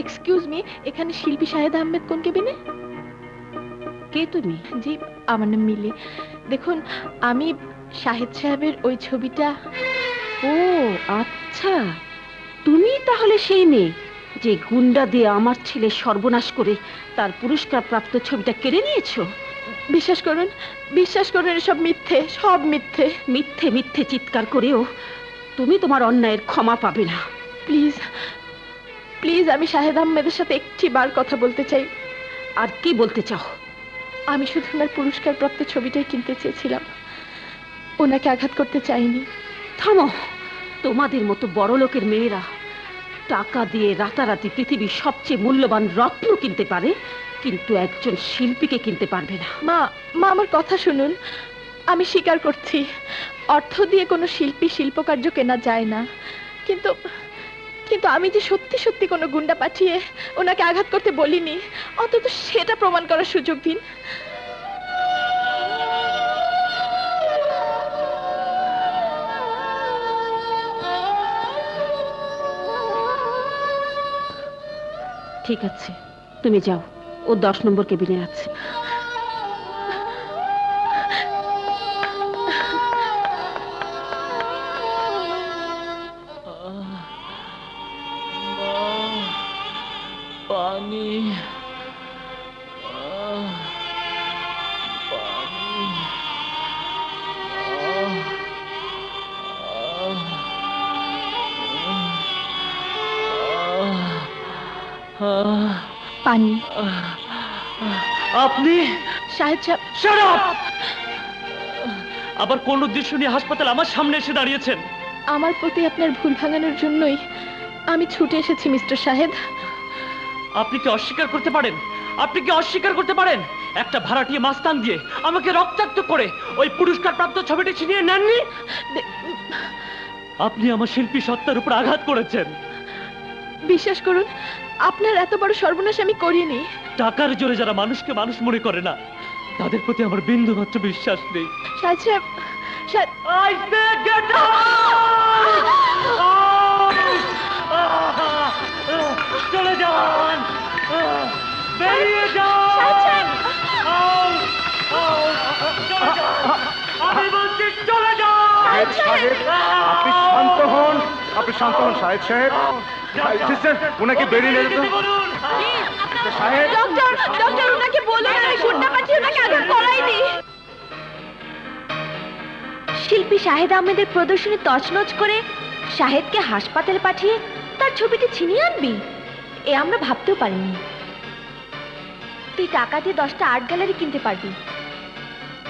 Excuse me, এখানে শিল্পী শাহেদ আহমেদ কোন কেবিনে? কে তুমি? জি, আমার নাম মিলি। দেখুন, আমি শাহেদ সাহেবের ওই ছবিটা। ও আচ্ছা, তুমি তাহলে সেই মেয়ে যে গুন্ডা দিয়ে আমার ছেলে সর্বনাশ করে তার পুরস্কার প্রাপ্ত ছবিটা কেড়ে নিয়েছো। বিশ্বাস করুন, বিশ্বাস করুন, এসব মিথ্যে, সব মিথ্যে। মিথ্যে মিথ্যে চিৎকার করেও তুমি তোমার অন্যায়ের ক্ষমা পাবে না। প্লিজ প্লিজ, আমি শাহেদ আহমেদের সাথে একটি বার কথা বলতে চাই। আর কি বলতে চাও? আমি শুধু ওনার পুরস্কার প্রাপ্ত ছবিটাই কিনতে চেয়েছিলাম, ওনাকে আঘাত করতে চাইনি। থামো, তোমাদের মতো বড় লোকের মেয়েরা টাকা দিয়ে রাতারাতি পৃথিবীর সবচেয়ে মূল্যবান রত্ন কিনতে পারে, কিন্তু একজন শিল্পীকে কিনতে পারবে না। মা, মা আমার কথা শুনুন। আমি স্বীকার করছি, অর্থ দিয়ে কোনো শিল্পী শিল্পকার্য কেনা যায় না, কিন্তু কিন্তু আমি যে সত্যি সত্যি কোনো গুন্ডা পাঠিয়ে ওনাকে আঘাত করতে বলিনি, অন্তত সেটা প্রমাণ করার সুযোগ দিন। ঠিক আছে, তুমি যাও, ও 10 নম্বর কেবিনে আছে। পানি, পানি। আপনি? শাহেদ সাহেব। Shut up! আবার কোন উদ্দেশ্য নিয়ে হাসপাতাল আমার সামনে এসে দাঁড়িয়েছেন? আমার প্রতি আপনার ভুল ভাঙানোর জন্যই আমি ছুটে এসেছি মিস্টার শাহেদ। আপনি কি অস্বীকার করতে পারেন? আপনি কি অস্বীকার করতে পারেন একটা ভাড়াটিয়া মাস্তান দিয়ে আমাকে রক্তাক্ত করে ওই পুরস্কার প্রাপ্ত ছবিটি ছিনিয়ে নেননি? আপনি আমার শিল্পী সত্তার উপর আঘাত করেছেন। বিশ্বাস করুন, আপনার এত বড় সর্বনাশ আমি করিনি। টাকার জোরে যারা মানুষকে মানুষ মনে করে না, তাদের প্রতি আমার বিন্দু মাত্র বিশ্বাস নেই। শাহেদ সাহেব, Shahed. I say get out! চলে যান, বেরিয়ে যান, চলে যান, আমি বলছি চলে যান। আপনি শান্ত হন, আপনি শান্ত হন শাহেদ সাহেব। সিস্টার, ওনাকে বেরিয়ে যেতে বলুন। সাহেব। ডক্টর, ডক্টর, ওনাকে বলুন আমি গুন্ডা পাঠিয়ে ওনাকে আঘাত করাইনি। শিল্পী শাহেদ আহমেদের প্রদর্শনী তছনছ করে শাহেদকে হাসপাতালে পাঠিয়ে তার ছবিটি ছিনিয়ে আনবি, এ আমরা ভাবতেও পারিনি। তুই টাকা দিয়ে 10টা আর্ট গ্যালারি কিনতে পারবি,